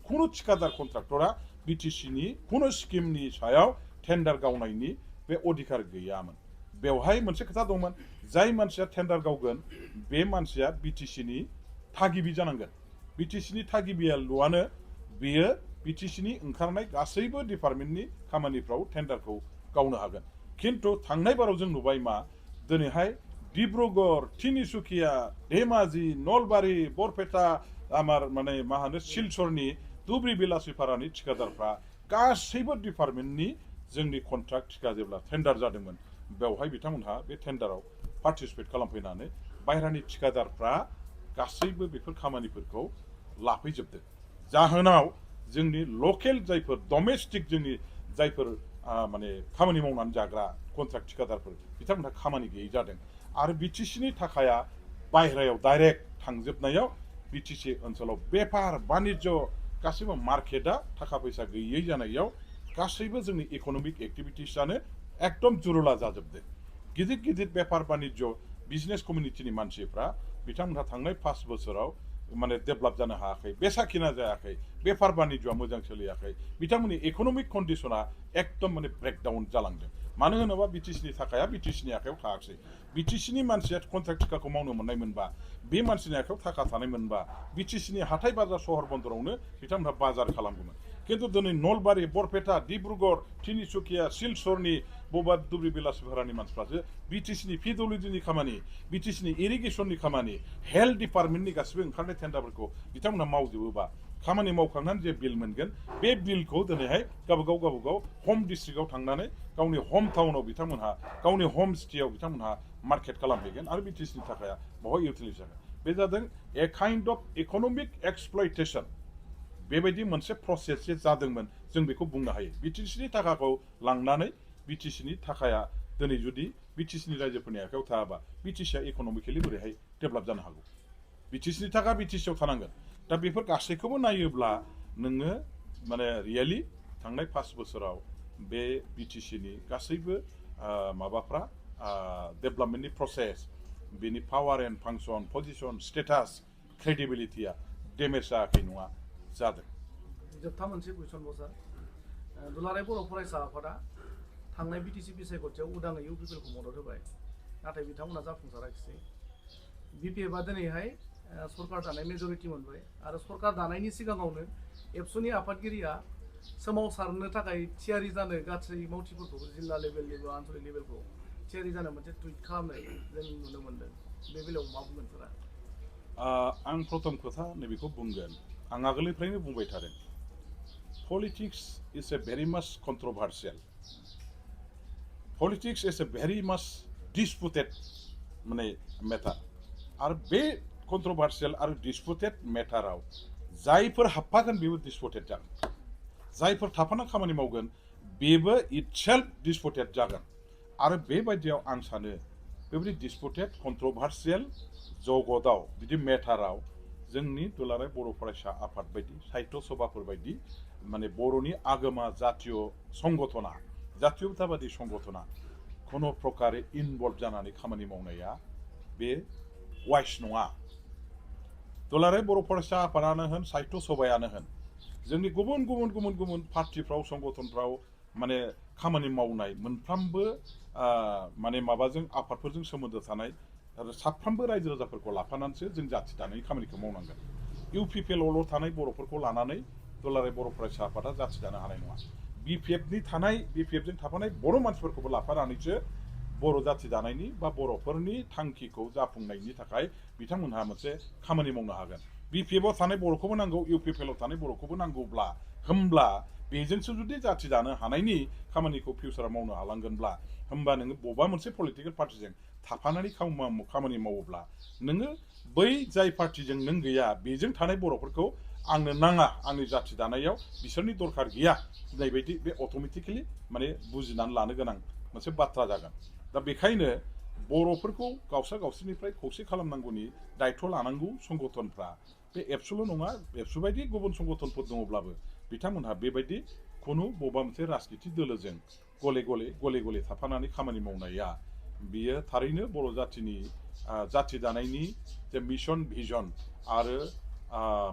खुनु थिकादार कन्ट्राक्टरा बिटिसिनि खुनु स्किमनि सायाव टेन्डार गावनायनि बे अधिकार गैयामोन बेवहाय मोनसे खोथा दंमोन जाय मानसिया टेन्डार गावगोन बे मानसिया बिटिसिनि थागिबि जानांगोन बिटिसिनि थागिबियाल'आनो बेयो बिटिसिनि ओंखारनाय गासैबो डिपार्टमेन्टनि खामानिफ्राव टेन्डारखौ गावनो हागोन खिन्थु थांनाय बाराव जों नुबाय मा दिनैहाय डिब्रुगड़ तिनिसुकिया धेमाजि नलबारि बरपेटा आमार माने मा होनो सिलचरनि धुब्री बिलासिपारानि ठिकादारफ्रा गासैबो डिपार्टमेन्टनि जोंनि कन्ट्राक्ट थिका जेब्ला टेन्डार जादोंमोन बेवहाय बिथांमोनहा बे टेन्डाराव पार्टिसिपेट खालामफैनानै बायह्रानि ठिकादारफ्रा गासैबो बेफोर खामानिफोरखौ लाफैजोबदों जाहोनाव जोंनि लकेल जायफोर डमेस्टिक जोंनि जायफोर माने खामानि मावनानै जाग्रा कन्ट्राक्ट ठिकादारफोर बिथांमोनहा खामानि गैयै जादों आरो बिटिसिनि थाखाया बायह्रायाव डाइरेक्ट थांजोबनायाव बिटिसि ओनसोलाव बेफार बानिज्य गासैबो मार्केटआ थाखा फैसा गैयै जानायाव गासैबो जोंनि इक'नमिक एक्टिभिटिसआनो एकदम जुरुला जाजोबदों गिदिर गिदिर बेफार बानिज्य बिजनेस कमिउनिटिनि मानसिफ्रा बिथांमोनहा थांनाय 5 बोसोराव माने डेभेलप जानो हायाखै बेसाखिना जायाखै बेफार बानिज्यआ मोजां सोलियाखै बिथांमोननि इक'नमिक कन्डिशना एकदम माने ब्रेकडाउन जालांदों मानो होनोबा बिटिसिनि थाखाया बिटिसिनि आखायाव थायाखै बिटिसिनि मानसिया कन्ट्राक्ट थिकाखौ मावनो मोननाय मोनबा बे मानसिनि आखायाव थाखा थानाय मोनबा बिटिसिनि हाथाय बाजार सहर बन्दरावनो बिथांमोनहा बाजार खालामगौमोन खिन्थु दिनै नलबारि बरपेटा डिब्रुगड़ तिनिसुकिया सिलचरनि बबेबा धुब्री बिलासिपारानि मानसिफ्रासो बिटिसिनि पिडब्लिउडिनि खामानि बिटिसिनि इरिगेसननि खामानि हेल्थ डिपार्टमेन्टनि गासिबो ओंखारनाय टेन्डारफोरखौ बिथांमोनहा मावजोबोबा खामानि मावखांनानै जे बिल मोनगोन बे बिलखौ दिनैहाय गावबागाव हम डिस्ट्रिक्टआव थांनानै गावनि हम टाउनाव बिथांमोनहा गावनि हम सिटियाव बिथांमोनहा मार्केट खालामहैगोन आरो बिटिसिनि थाखाया बहाय इउटिलाइज जागोन बे जादों ए काइन्ड अफ इक'नमिक एक्सप्लयटेसन बेबायदि मोनसे प्रसेस जादोंमोन जों बेखौ बुंनो हायो बिटिसिनि थाखाखौ लांनानै बिटिसिनि थाखाया दिनै जुदि बिटिसिनि रायजोफोरनि आखायाव थायाबा बिटिसिया इक'नमिकेलि बोरैहाय डेभेलप जानो हागौ बिटिसिनि थाखा बिटिसियाव थानांगोन दा बेफोर गासैखौबो नायोब्ला नोङो माने रियेलि थांनाय 5 बोसोराव बे बिटिसिनि गासैबो माबाफ्रा डेभेलपमेन्टनि प्रसेस बेनि power and function position status क्रेडिबिलिटिया डेमेज जायाखै नङा जादों जोबथा मोनसे कुइसन सार दुलाराय बर' फरायसा आफादा थांनाय बिटिसि बिसायख'थियाव उदाङै इउपिपिएलखौ मदद होबाय नाथाय बिथांमोना जाफुंसाराखिसै बिपिएफआ दिनैहाय सरकार दानाय मेजरिटि मोनबाय आरो सरकार दानायनि सिगाङावनो एबसुनि आफादगिरिया सोमावसारनो थाखाय थियारि जानो गासै मावथिफोरखौ जिल्ला लेभेलनिबो आनसलिक लेभेलखौ थियारि जानो मोनसे टुइट खालामनाय जों नुनो मोनदों बे बेलायाव मा बुंगोन सारा आं प्रथम खोथा नैबेखौ बुंगोन आं आगोलनिफ्रायनो बुंबाय थादों पलिटिक्स इज ए भेरि माच कन्ट्रभार्सियेल पलिटिक्स इज ए भेरि माच डिसपुटेड माने मेटार आरो बे कन्ट्रभार्सियेल आरो डिसपुटेड मेटाराव जायफोर हाबफागोन बेबो डिसपुटेड जागोन जायफोर थाफाना खामानि मावगोन बेबो इटसेल्फ डिसपुटेड जागोन आरो बेबायदियाव आं सानो बेबायदि डिसपुटेड कन्ट्रभार्सियेल जगतआव बिदि मेटाराव जोंनि दुलाराय बर' फरायसा आफाद बायदि साहित्य सभाफोर बायदि माने बर'नि आगोमा जातीय संगठना जातीयताबादि संगठना खुनु प्रकारे इनभल्भ जानानै खामानि मावनाया बे वाइस नङा दुलाराय बर' फरायसा आफादानो होन साहित्य सभायानो होन जोंनि गुबुन पार्टिफ्राव संगठनफ्राव माने खामानि मावनाय मोनफ्रोमबो माने माबाजों आफादफोरजों सोमोन्दो थानाय आरो साफ्रोमबो रायजो राजाफोरखौ लाफानानैसो जों जाथि दानायनि खामानिखौ मावनांगोन इउपिपिएलआवल' थानाय बर'फोरखौ लानानै दुलाराय बर' फरायसा आफादा जाथि दानो हानाय नङा बिपिएफजों थाफानाय बर' मानसिफोरखौबो लाफानानैसो बर' जाथि दानायनि बा बर'फोरनि थांखिखौ जाफुंनायनि थाखाय बिथांमोनहा मोनसे खामानि मावनो हागोन बिपिएफआव थानाय बर'खौबो नांगौ इउपिपिएलआव थानाय बर'खौबो नांगौब्ला होमब्ला बेजोंसो जुदि जाथि दानो हानायनि खामानिखौ फिउचाराव मावनो हालांगोनब्ला होमबा नोङो बबेबा मोनसे पलिटिकेल पार्टिजों थाफानानै खामानि मावोब्ला नोङो बै जाय पार्टिजों नों गैया बेजों थानाय बर'फोरखौ आंनो नाङा आंनि जाथि दानायाव बिसोरनि दरखार गैया होननाय बायदि बे अट'मेटिकेलि माने बुजिनानै लानो गोनां मोनसे बाथ्रा जागोन दा बेखायनो बर'फोरखौ गावसोरनिफ्राय खौसे खालामनांगौनि दायथ' लानांगौ संगठनफ्रा बे एबसुल' नङा एबसु बायदि गुबुन संगठनफोर दङब्लाबो बिथांमोनहा बेबायदि खुनु बबेबा मोनसे राजनिति दोलोजों गले गले थाफानानै खामानि मावनाया बियो थारैनो बर' जातिनि जाथि दानायनि जे मिशन भिजन आरो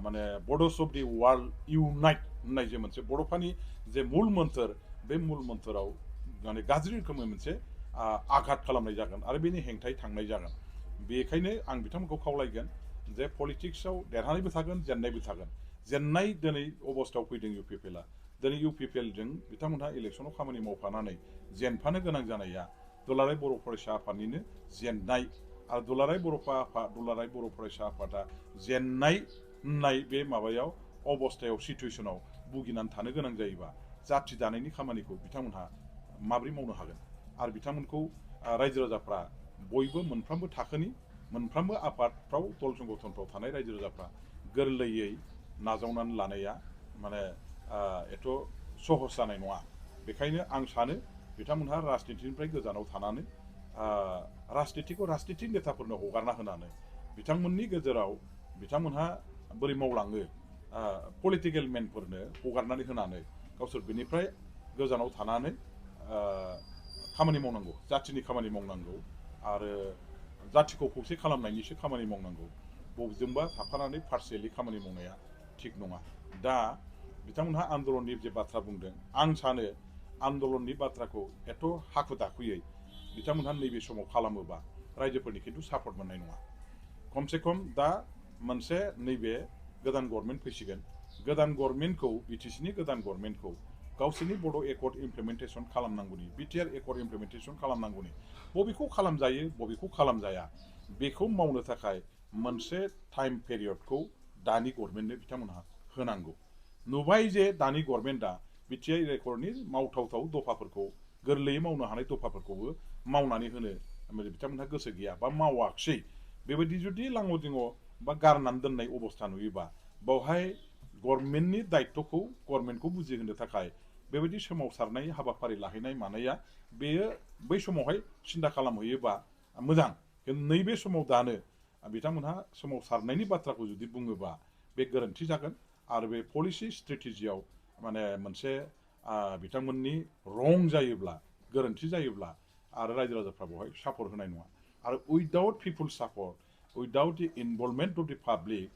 माने बड'स अफ दि वर्ल्ड इउनाइट होननाय जे मोनसे बड'फानि जे मुल मोन्थोर बे मुल मोन्थोराव माने गाज्रि रोखोमै मोनसे आघात खालामनाय जागोन आरो बेनि हेंथायै थांनाय जागोन बेखायनो आं बिथांमोनखौ खावलायगोन जे पलिटिक्सआव देरहानायबो थागोन जेननायबो थागोन जेननाय दिनै अबस्थायाव फैदों इउ पि पि एलआ दिनै इउ पि पि एलजों बिथांमोनहा इलेक्सनाव खामानि मावफानानै जेनफानो गोनां जानाया दुलाराय बर' फरायसा आफादनिनो जेननाय आरो दुलाराय बर' फरायसा आफादा जेननाय होननाय बे माबायाव अबस्थायाव सिटुवेसनाव भुगिनानै थानो गोनां जायोबा जाथि दानायनि खामानिखौ बिथांमोनहा माबोरै मावनो हागोन आरो बिथांमोनखौ रायजो राजाफ्रा बयबो मोनफ्रोमबो थाखोनि मोनफ्रोमबो आफादफ्राव दल संगठनफ्राव थानाय रायजो राजाफ्रा गोरलैयै नाजावनानै लानाया माने एथ' सहस जानाय नङा बेखायनो आं सानो बिथांमोनहा राजनितिनिफ्राय गोजानाव थानानै राजनितिखौ राजनितिक नेताफोरनो हगारना होनानै बिथांमोननि गेजेराव बिथांमोनहा बोरै मावलाङो पलिटिकेल मेनफोरनो हगारनानै होनानै गावसोर बेनिफ्राय गोजानाव थानानै खामानि मावनांगौ जाथिनि खामानि मावनांगौ आरो जाथिखौ खौसे खालामनायनिसो खामानि मावनांगौ बबेजोंबा थाफानानै पार्सियेलि खामानि मावनाया थिग नङा दा बिथांमोनहा आन्दलननि जे बाथ्रा बुंदों आं सानो आन्दलननि बाथ्राखौ एथ' हाखु दाखुयै बिथांमोनहा नैबे समाव खालामोबा रायजोफोरनि खिन्थु सापर्ट मोननाय नङा खमसे खम दा मोनसे नैबे गोदान गभर्नमेन्ट फैसिगोन गोदान गभर्नमेन्टखौ बिटिसिनि गोदान गभर्नमेन्टखौ गावसोरनि बड' एकर्ड इमप्लिमेन्टेसन खालामनांगौनि बिटिआर एकर्ड इमप्लिमेन्टेसन खालामनांगौनि बबेखौ खालामजायो बबेखौ खालामजाया बेखौ मावनो थाखाय मोनसे टाइम पेरियडखौ दानि गभर्नमेन्टनो बिथांमोनहा होनांगौ नुबाय जे दानि गभर्नमेन्टआ बिटिआर एकर्डनि मावथावथाव दफाफोरखौ गोरलैयै मावनो हानाय दफाफोरखौबो मावनानै होनो बिथांमोनहा गोसो गैया बा मावाखिसै बेबायदि जुदि लाङो दिङो बा गारनानै दोननाय अबस्था नुयोबा बावहाय गभर्नमेन्टनि दायित्वखौ गभर्नमेन्टखौ बुजिहोनो थाखाय बेबायदि सोमावसारनाय हाबाफारि लाहैनाय मानाया बेयो बै समावहाय सिन्था खालामहैयोबा मोजां किन्तु नैबे समाव दानो बिथांमोनहा सोमावसारनायनि बाथ्राखौ जुदि बुङोबा बे गोरोन्थि जागोन आरो बे पलिसि स्ट्रेटेजियाव माने मोनसे बिथांमोननि रं जायोब्ला गोरोन्थि जायोब्ला आरो रायजो राजाफ्रा बेवहाय सापर्ट होनाय नङा आरो without people support without the involvement of the public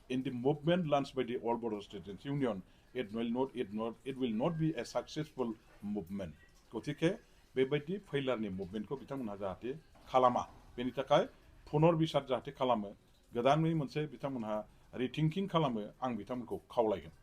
in the movement launched by the All Bodo Students Union, it will not be a successful movement. गतिके बेबायदि फैलारनि मुभमेन्टखौ बिथांमोनहा जाहाथे खालामा बेनि थाखाय पुनर बिसार जाहाथे खालामो गोदानै मोनसे बिथांमोनहा रिथिंकिं खालामो आं बिथांमोनखौ खावलायगोन